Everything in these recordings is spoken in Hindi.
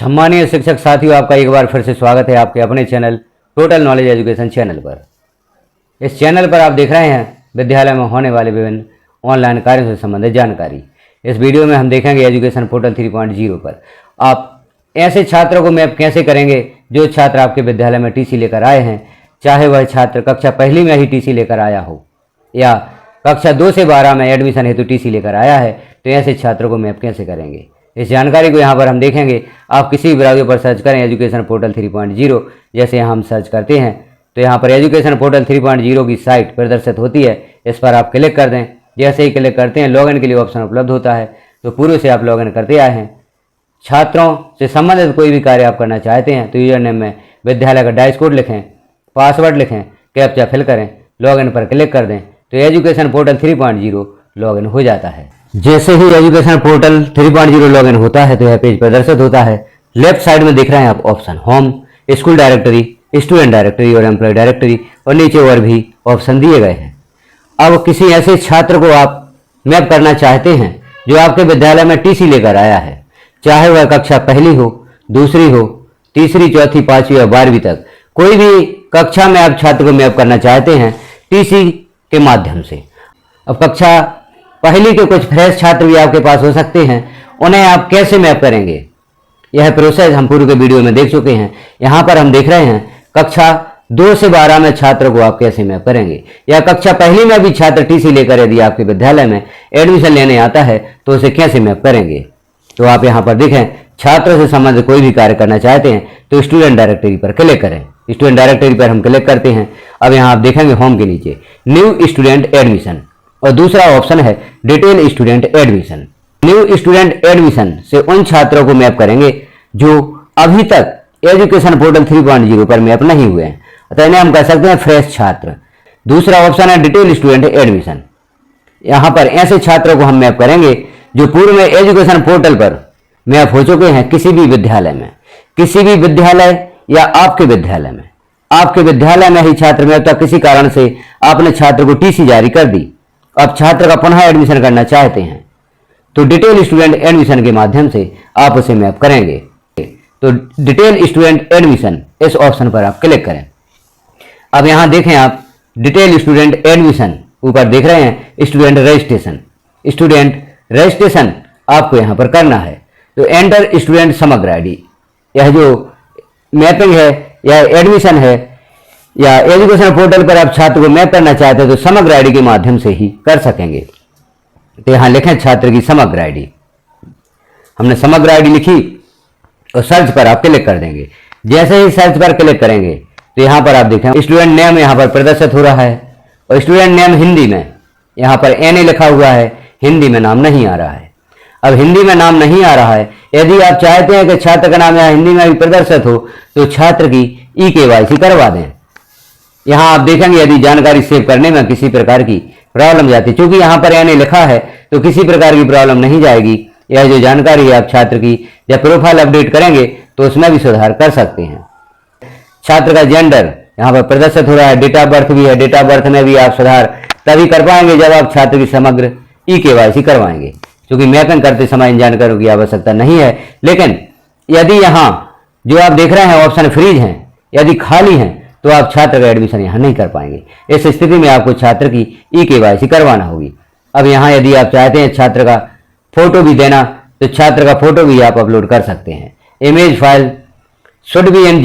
सम्मानीय शिक्षक साथियों, आपका एक बार फिर से स्वागत है आपके अपने channel total knowledge education channel पर। इस चैनल पर आप देख रहे हैं विद्यालय में होने वाले विभिन्न ऑनलाइन कार्यों से संबंधित जानकारी। इस वीडियो में हम देखेंगे एजुकेशन पोर्टल 3.0 पर आप ऐसे छात्रों को मैप कैसे करेंगे जो छात्र आपके विद्यालय में टीसी लेकर आए हैं, चाहे वह छात्र कक्षा पहली में ही टीसी लेकर आया हो या कक्षा 2 से 12 में एडमिशन हेतु टीसी लेकर आया है, तो ऐसे छात्रों को मैप कैसे करेंगे। इस जानकारी को यहाँ पर हम देखेंगे। आप किसी भी ब्राउज़र पर सर्च करें एजुकेशन पोर्टल 3.0, जैसे यहाँ हम सर्च करते हैं तो यहाँ पर एजुकेशन पोर्टल 3.0 की साइट प्रदर्शित होती है। इस पर आप क्लिक कर दें। जैसे ही क्लिक करते हैं लॉगिन के लिए ऑप्शन उपलब्ध होता है, तो पूर्व से आप लॉगिन करते आए हैं। छात्रों से संबंधित कोई भी कार्य आप करना चाहते हैं तो यूजर नेम में विद्यालय का डाइस कोड लिखें, पासवर्ड लिखें, कैप्चा फिल करें, लॉगिन पर क्लिक कर दें तो एजुकेशन पोर्टल 3.0 लॉगिन हो जाता है। जैसे ही एजुकेशन पोर्टल 3.0 लॉगिन होता है तो यह पेज प्रदर्शित होता है। लेफ्ट साइड में दिख रहे हैं आप option home, school directory, student directory और एम्प्लॉय डायरेक्टरी, और नीचे और भी ऑप्शन दिए गए हैं। अब किसी ऐसे छात्र को आप मैप करना चाहते हैं जो आपके विद्यालय में टीसी लेकर आया है, चाहे वह कक्षा पहली हो, दूसरी हो, तीसरी, चौथी, 5वीं या 12वीं तक, कोई भी कक्षा में आप छात्र को मैप करना चाहते हैं टीसी के माध्यम से। अब कक्षा पहली के कुछ फ्रेश छात्र भी आपके पास हो सकते हैं, उन्हें आप कैसे मैप करेंगे, यह प्रोसेस हम पूर्व के वीडियो में देख चुके हैं। यहाँ पर हम देख रहे हैं कक्षा 2 से 12 में छात्र को आप कैसे मैप करेंगे, या कक्षा पहली में भी छात्र टीसी लेकर यदि आपके विद्यालय में एडमिशन लेने आता है तो उसे कैसे मैप करेंगे। तो आप यहाँ पर देखें, छात्रों से संबंधित कोई भी कार्य करना चाहते हैं तो स्टूडेंट डायरेक्टरी पर क्लिक करें। स्टूडेंट डायरेक्टरी पर हम क्लिक करते हैं। अब यहाँ आप देखेंगे होम के नीचे न्यू स्टूडेंट एडमिशन और दूसरा ऑप्शन है detail student admission. New student admission से उन छात्रों को मैप करेंगे जो अभी तक एजुकेशन पोर्टल 3.0 पर मैप नहीं हुए हैं, तो इन्हें हम कह सकते हैं फ्रेश छात्र। दूसरा ऑप्शन है डिटेल स्टूडेंट एडमिशन। यहाँ पर ऐसे छात्रों को हम मैप करेंगे जो पूर्व में एजुकेशन पोर्टल पर मैप हो चुके हैं किसी भी विद्यालय में, किसी भी विद्यालय या आपके विद्यालय में। आपके विद्यालय में ही छात्र मैप था, किसी कारण से आपने छात्र को टीसी जारी कर दी, अब छात्र का पुनः एडमिशन करना चाहते हैं तो डिटेल स्टूडेंट एडमिशन के माध्यम से आप उसे मैप करेंगे। तो डिटेल स्टूडेंट एडमिशन इस ऑप्शन पर आप क्लिक करें। अब यहाँ देखें आप डिटेल स्टूडेंट एडमिशन, ऊपर देख रहे हैं स्टूडेंट रजिस्ट्रेशन। स्टूडेंट रजिस्ट्रेशन आपको यहाँ पर करना है तो एंटर स्टूडेंट समग्र आईडी। यह जो मैपिंग है या एडमिशन है या एजुकेशन पोर्टल पर आप छात्र को मैप करना चाहते हैं तो समग्र आईडी के माध्यम से ही कर सकेंगे। तो यहाँ लिखें छात्र की समग्र आईडी। हमने समग्र आईडी लिखी और सर्च पर आप क्लिक कर देंगे। जैसे ही सर्च पर क्लिक करेंगे तो यहाँ पर आप देखें स्टूडेंट नेम यहाँ पर प्रदर्शित हो रहा है और स्टूडेंट नेम हिंदी में यहाँ पर एनए लिखा हुआ है, हिंदी में नाम नहीं आ रहा है। अब हिंदी में नाम नहीं आ रहा है, यदि आप चाहते हैं कि छात्र का नाम यहाँ हिंदी में भी प्रदर्शित हो तो छात्र की ई-KYC करवा दें। यहाँ आप देखेंगे यदि जानकारी सेव करने में किसी प्रकार की प्रॉब्लम जाती, चूंकि यहाँ पर एनए लिखा है तो किसी प्रकार की प्रॉब्लम नहीं जाएगी। यह जो जानकारी है आप छात्र की जब प्रोफाइल अपडेट करेंगे तो उसमें भी सुधार कर सकते हैं। छात्र का जेंडर यहाँ पर प्रदर्शित हो रहा है, डेट ऑफ बर्थ भी है, डेट ऑफ बर्थ में भी आप सुधार तभी कर पाएंगे जब आप छात्र की समग्र ई-KYC करवाएंगे। क्योंकि मैपिंग करते समय इन जानकारियों की आवश्यकता नहीं है, लेकिन यदि यहाँ जो आप देख रहे हैं ऑप्शन फ्रीज हैं, यदि खाली हैं तो आप छात्र का एडमिशन यहाँ नहीं कर पाएंगे। इस स्थिति में आपको छात्र की ई-KYC करवाना होगी। अब यहाँ यदि आप चाहते हैं छात्र का फोटो भी देना तो छात्र का फोटो भी आप अपलोड कर सकते हैं। Image file should be in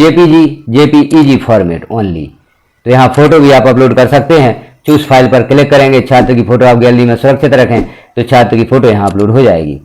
JPEG format only. तो यहाँ फोटो भी आप अपलोड कर सकते हैं। चूज फाइल पर क्लिक करेंगे, छात्र की फोटो आप गैलरी में सुरक्षित रखें तो छात्र की फोटो यहाँ अपलोड हो जाएगी।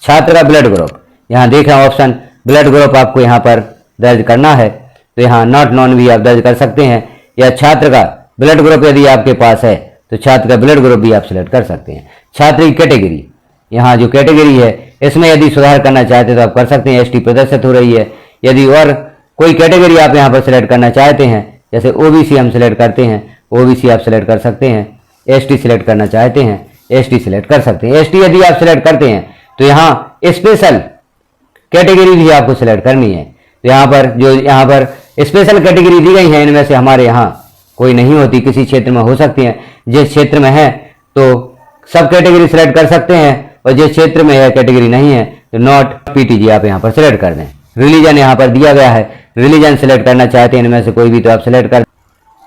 छात्र का ब्लड ग्रुप, यहाँ देखें ऑप्शन ब्लड ग्रुप आपको यहाँ पर दर्ज करना है तो यहाँ नॉट नॉन भी आप दर्ज कर सकते हैं, या छात्र का ब्लड ग्रुप यदि आपके पास है तो छात्र का ब्लड ग्रुप भी आप सिलेक्ट कर सकते हैं। छात्र की कैटेगरी, यहाँ जो कैटेगरी है इसमें यदि सुधार करना चाहते हैं तो आप कर सकते हैं। ST प्रदर्शित हो रही है, यदि और कोई कैटेगरी आप यहाँ पर सिलेक्ट करना चाहते हैं, जैसे OBC हम सिलेक्ट करते हैं, OBC आप सिलेक्ट कर सकते हैं। ST सिलेक्ट करना चाहते हैं, ST सिलेक्ट कर सकते हैं। ST यदि आप सिलेक्ट करते हैं तो यहाँ स्पेशल कैटेगरी भी आपको सिलेक्ट करनी है। तो यहाँ पर स्पेशल कैटेगरी दी गई है, इनमें से हमारे यहाँ कोई नहीं होती, किसी क्षेत्र में हो सकती है। जिस क्षेत्र में है तो सब कैटेगरी सिलेक्ट कर सकते हैं और जिस क्षेत्र में यह कैटेगरी नहीं है तो नॉट PTG आप यहाँ पर सिलेक्ट कर दें। रिलीजन यहाँ पर दिया गया है, रिलीजन सिलेक्ट करना चाहते हैं इनमें से कोई भी तो आप सिलेक्ट कर।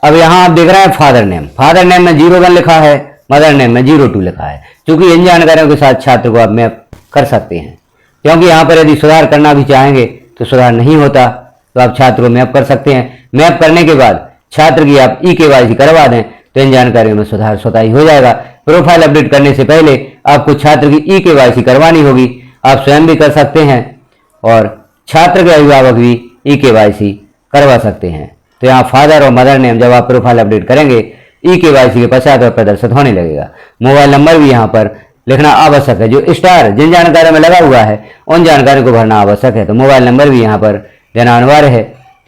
अब यहाँ आप देख रहे हैं फादर नेम, फादर नेम में 01 लिखा है, मदर नेम में 02 लिखा है। क्योंकि इन जानकारियों के साथ छात्र को आप मैप कर सकते हैं, क्योंकि यहाँ पर यदि सुधार करना भी चाहेंगे तो सुधार नहीं होता, तो आप छात्र को मैप कर सकते हैं। मैप करने के बाद छात्र की आप EKYC करवा दें तो इन जानकारियों में सुधार स्वतः ही हो जाएगा। प्रोफाइल अपडेट करने से पहले आपको छात्र की EKYC करवानी होगी। आप स्वयं भी कर सकते हैं और छात्र के अभिभावक भी EKYC करवा सकते हैं। तो यहाँ फादर और मदर नेम जब आप प्रोफाइल अपडेट करेंगे EKYC के पश्चात प्रदर्शित होने लगेगा। मोबाइल नंबर भी यहाँ पर लिखना आवश्यक है, जो स्टार जिन जानकारियों में लगा हुआ है उन जानकारियों को भरना आवश्यक है। तो मोबाइल नंबर भी यहाँ पर देना अनिवार्य है।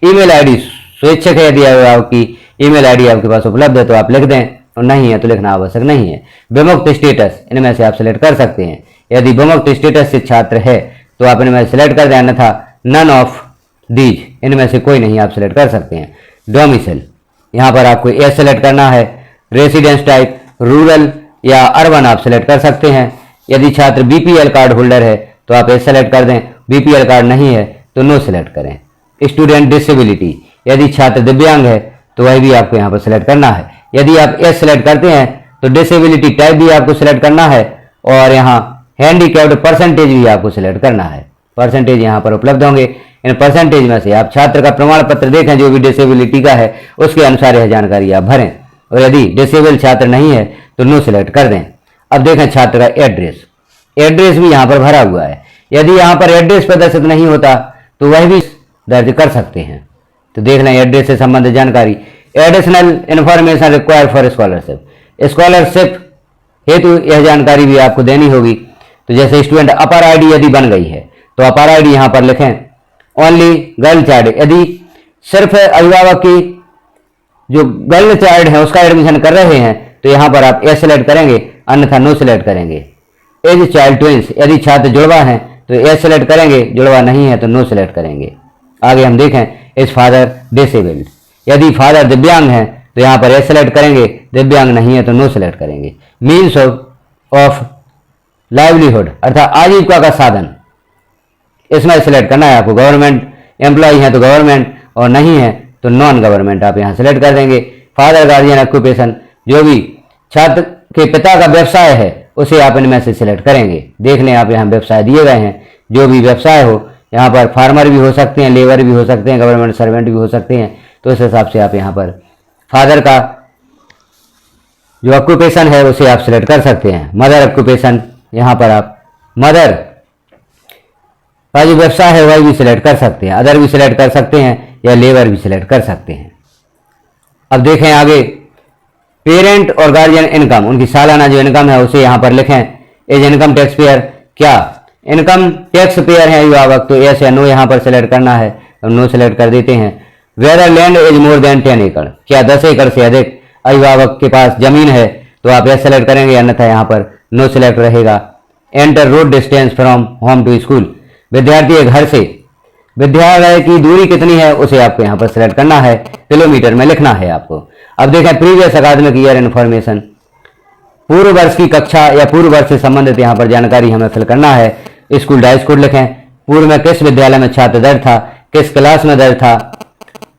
ईमेल आईडी स्वैच्छिक है, यदि आपकी ईमेल आईडी आपके पास उपलब्ध है तो आप लिख दें, और नहीं है तो लिखना आवश्यक नहीं है। विमुक्त स्टेटस इनमें से आप सिलेक्ट कर सकते हैं। यदि विमुक्त स्टेटस से छात्र है तो आप इनमें सिलेक्ट कर दें, अन्यथा नन ऑफ दीज इनमें से कोई नहीं आप सिलेक्ट कर सकते हैं। डोमिसाइल यहाँ पर आपको एस सिलेक्ट करना है। रेसिडेंस टाइप रूरल या अर्बन आप सिलेक्ट कर सकते हैं। यदि छात्र BPL कार्ड होल्डर है तो आप एस सेलेक्ट कर दें, BPL कार्ड नहीं है तो नो सिलेक्ट करें। स्टूडेंट डिसेबिलिटी यदि छात्र दिव्यांग है तो वह भी आपको यहाँ पर सिलेक्ट करना है। यदि आप एस सेलेक्ट करते हैं तो डिसेबिलिटी टाइप भी आपको सिलेक्ट करना है, और यहाँ हैंडीकैप्ड परसेंटेज भी आपको सिलेक्ट करना है। परसेंटेज यहाँ पर उपलब्ध होंगे। इन परसेंटेज में से आप छात्र का प्रमाण पत्र देखें जो भी डिसेबिलिटी का है, उसके अनुसार यह जानकारी आप भरें, और यदि डिसेबल छात्र नहीं है तो नो सिलेक्ट कर दें। अब देखें छात्र का एड्रेस, एड्रेस भी यहाँ पर भरा हुआ है। यदि यहाँ पर एड्रेस प्रदर्शित नहीं होता तो वह भी दर्ज कर सकते हैं। तो देख लें एड्रेस से संबंधित जानकारी। Additional information required for scholarship, scholarship हेतु यह जानकारी भी आपको देनी होगी। तो जैसे स्टूडेंट अपर आईडी यदि बन गई है तो अपर आईडी यहाँ पर लिखें। ओनली गर्ल चाइल्ड, यदि सिर्फ अभिभावक की जो गर्ल चाइल्ड है उसका एडमिशन कर रहे हैं तो यहाँ पर आप एस सेलेक्ट करेंगे, अन्यथा नो सिलेक्ट करेंगे। एज चाइल्ड ट्विंस, यदि छात्र जुड़वा हैं तो एस सेलेक्ट करेंगे, जुड़वा नहीं है तो नो सिलेक्ट करेंगे। आगे हम देखें इज फादर डिसेबल्ड, यदि फादर दिव्यांग हैं तो यहाँ पर एस सेलेक्ट करेंगे, दिव्यांग नहीं है तो नो सिलेक्ट करेंगे। मीन्स ऑफ लाइवलीहुड अर्थात आजीविका का साधन, इसमें सिलेक्ट करना है आपको। गवर्नमेंट एम्प्लॉय है तो गवर्नमेंट, और नहीं है तो नॉन गवर्नमेंट आप यहाँ सिलेक्ट कर देंगे। फादर गार्जियन ऑक्यूपेशन, जो भी छात्र के पिता का व्यवसाय है उसे आप इनमें से सिलेक्ट करेंगे। देख लें आप यहाँ व्यवसाय दिए गए हैं, जो भी व्यवसाय हो, यहाँ पर फार्मर भी हो सकते हैं, लेबर भी हो सकते हैं, गवर्नमेंट सर्वेंट भी हो सकते हैं। तो इस हिसाब से आप यहाँ पर फादर का जो ऑक्यूपेशन है उसे आप सिलेक्ट कर सकते हैं। मदर ऑक्यूपेशन, यहाँ पर आप मदर का जो व्यवसाय है वह भी सिलेक्ट कर सकते हैं। अदर भी सिलेक्ट कर सकते हैं या लेबर भी सिलेक्ट कर सकते हैं। अब देखें आगे पेरेंट और गार्जियन इनकम, उनकी सालाना जो इनकम है उसे यहाँ पर लिखें। एज इनकम टैक्स पेयर, क्या इनकम टैक्स पेयर है अभिभावक तो यस या नो यहाँ पर सिलेक्ट करना है, हम नो सिलेक्ट कर देते हैं। Whether land is more than 10 acre, क्या 10 एकड़ से अधिक अभिभावक के पास जमीन है तो आप यस सेलेक्ट करेंगे, अन्यथा यहाँ पर नो सिलेक्ट रहेगा। Enter road distance from home to school, विद्यार्थी के घर से विद्यालय की दूरी कितनी है उसे आपको यहाँ पर सिलेक्ट करना है, किलोमीटर में लिखना है आपको। अब देखें प्रीवियस अकादमिक ईयर इन्फॉर्मेशन, पूर्व वर्ष की कक्षा या पूर्व वर्ष से संबंधित यहाँ पर जानकारी हमें फिल करना है। स्कूल डाइस कोड लिखें, पूर्व में किस विद्यालय में छात्र दर्ज था, किस क्लास में दर्ज था।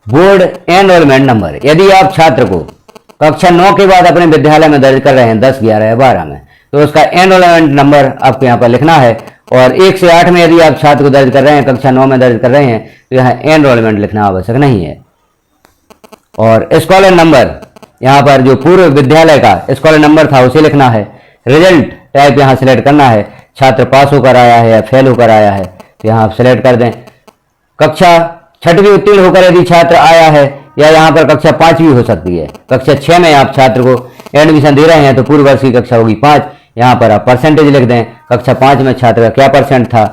बोर्ड एनरोलमेंट नंबर, यदि आप छात्र को कक्षा 9 के बाद अपने विद्यालय में दर्ज कर रहे हैं 10, 11 या 12 में, तो उसका एनरोलमेंट नंबर आपको यहाँ पर लिखना है। और 1 से 8 में यदि आप छात्र को दर्ज कर रहे हैं, कक्षा 9 में दर्ज कर रहे हैं, तो यहाँ एनरोलमेंट लिखना आवश्यक नहीं है। और स्कॉलर नंबर, यहाँ पर जो पूर्व विद्यालय का स्कॉलर नंबर था उसे लिखना है। रिजल्ट टाइप यहाँ सिलेक्ट करना है, छात्र पास होकर आया है या फेल होकर आया है तो यहाँ आप सिलेक्ट कर दें। कक्षा 6वीं उत्तीर्ण होकर यदि छात्र आया है, या यहाँ पर कक्षा 5वीं हो सकती है, कक्षा 6 में आप छात्र को एडमिशन दे रहे हैं तो पूर्व वर्ष की कक्षा होगी 5, यहाँ पर आप परसेंटेज लिख दें, कक्षा 5 में छात्र का क्या परसेंट था।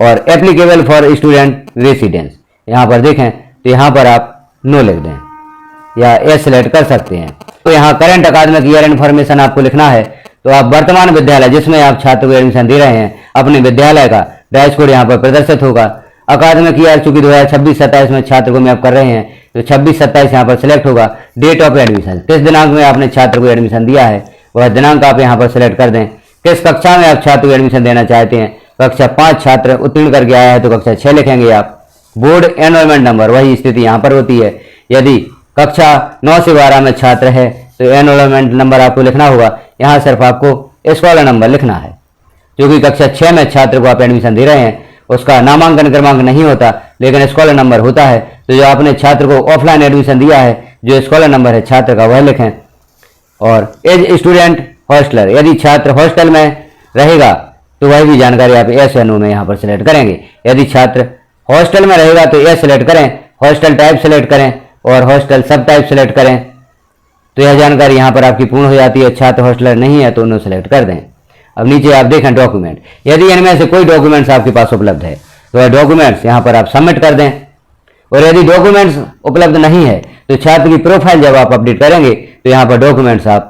और एप्लीकेबल फॉर स्टूडेंट रेसिडेंस, यहाँ पर देखें तो यहाँ पर आप नो लिख दें या एस सिलेक्ट कर सकते हैं। तो यहाँ करंट अकादमिक ईयर इन्फॉर्मेशन आपको लिखना है। तो आप वर्तमान विद्यालय जिसमें आप छात्र को एडमिशन दे रहे हैं, अपने विद्यालय का डाइस कोड यहाँ पर प्रदर्शित होगा। अकादमिक ईयर चूंकि 2026-27 में छात्र को मैप कर रहे हैं तो 26-27 यहाँ पर सिलेक्ट होगा। डेट ऑफ एडमिशन, किस दिनांक में आपने छात्र को एडमिशन दिया है वह दिनांक आप यहाँ पर सिलेक्ट कर दें। किस कक्षा में आप छात्र को एडमिशन देना चाहते हैं, कक्षा 5 छात्र उत्तीर्ण करके आया है तो कक्षा 6 लिखेंगे आप। बोर्ड एनरोलमेंट नंबर, वही स्थिति यहाँ पर होती है। यदि कक्षा 9 से 12 में छात्र है तो एनरोलमेंट नंबर आपको लिखना होगा। यहाँ सिर्फ आपको स्कॉलर नंबर लिखना है। क्योंकि कक्षा 6 में छात्र को आप एडमिशन दे रहे हैं, उसका नामांकन क्रमांक नहीं होता लेकिन स्कॉलर नंबर होता है, तो जो आपने छात्र को ऑफलाइन एडमिशन दिया है, जो स्कॉलर नंबर है छात्र का वह लिखें। और एज स्टूडेंट हॉस्टलर, यदि छात्र हॉस्टल में रहेगा तो वह भी जानकारी आप एस या नो में यहाँ पर सिलेक्ट करेंगे। यदि छात्र हॉस्टल में रहेगा तो एस सिलेक्ट करें, हॉस्टल टाइप सिलेक्ट करें और हॉस्टल सब टाइप सिलेक्ट करें, तो यह जानकारी यहाँ पर आपकी पूर्ण हो जाती है। छात्र हॉस्टलर नहीं है तो नो सिलेक्ट कर दें। अब नीचे आप देखें डॉक्यूमेंट, यदि इनमें से कोई डॉक्यूमेंट्स आपके पास उपलब्ध है तो वह डॉक्यूमेंट्स यहाँ पर आप सबमिट कर दें। और यदि डॉक्यूमेंट्स उपलब्ध नहीं है तो छात्र की प्रोफाइल जब आप अपडेट करेंगे तो यहाँ पर डॉक्यूमेंट्स आप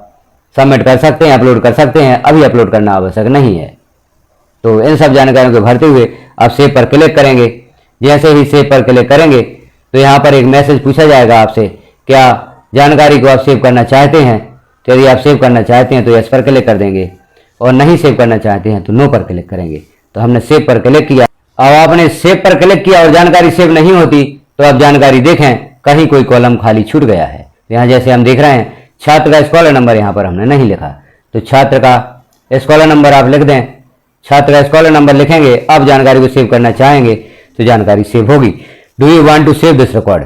सबमिट कर सकते हैं, अपलोड कर सकते हैं। अभी अपलोड करना आवश्यक नहीं है। तो इन सब जानकारियों को भरते हुए आप सेव पर क्लिक करेंगे। जैसे ही सेव पर क्लिक करेंगे तो यहाँ पर एक मैसेज पूछा जाएगा आपसे, क्या जानकारी को आप सेव करना चाहते हैं। तो यदि आप सेव करना चाहते हैं तो यस पर क्लिक कर देंगे और नहीं सेव करना चाहते हैं तो नो पर क्लिक करेंगे। तो हमने सेव पर क्लिक किया। अब आपने सेव पर क्लिक किया और जानकारी सेव नहीं होती तो आप जानकारी देखें कहीं कोई कॉलम खाली छूट गया है। यहाँ जैसे हम देख रहे हैं छात्र का स्कॉलर नंबर यहाँ पर हमने नहीं लिखा, तो छात्र का स्कॉलर नंबर आप लिख दें। छात्र का स्कॉलर नंबर लिखेंगे। अब जानकारी को सेव करना चाहेंगे तो जानकारी सेव होगी। Do you want to save this record,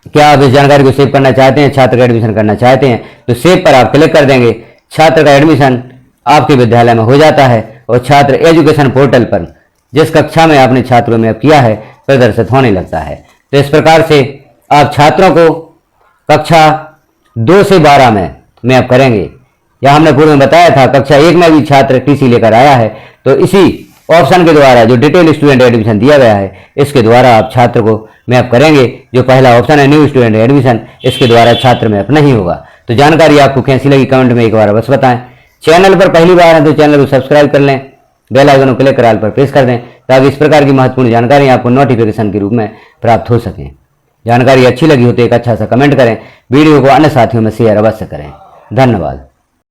क्या आप इस जानकारी को सेव करना चाहते हैं, छात्र का एडमिशन करना चाहते हैं तो सेव पर आप क्लिक कर देंगे। छात्र का एडमिशन आपके विद्यालय में हो जाता है और छात्र एजुकेशन पोर्टल पर जिस कक्षा में आपने छात्रों में किया है प्रदर्शित होने लगता है। तो इस प्रकार से आप छात्रों को कक्षा 2 से 12 में मैप करेंगे। या हमने पूर्व में बताया था कक्षा 1 में भी छात्र टीसी लेकर आया है तो इसी ऑप्शन के द्वारा जो डिटेल स्टूडेंट एडमिशन दिया गया है इसके द्वारा आप छात्र को मैप करेंगे। जो पहला ऑप्शन है न्यू स्टूडेंट एडमिशन, इसके द्वारा छात्र मैप नहीं होगा। तो जानकारी आपको कैसी लगी कमेंट में एक बार बस बताएं। चैनल पर पहली बार है तो चैनल को सब्सक्राइब कर लें, बेल आइकन को क्लिक कर ऑल पर प्रेस कर दें ताकि इस प्रकार की महत्वपूर्ण जानकारी आपको नोटिफिकेशन के रूप में प्राप्त हो सकें। जानकारी अच्छी लगी हो तो एक अच्छा सा कमेंट करें, वीडियो को अन्य साथियों में शेयर अवश्य करें। धन्यवाद।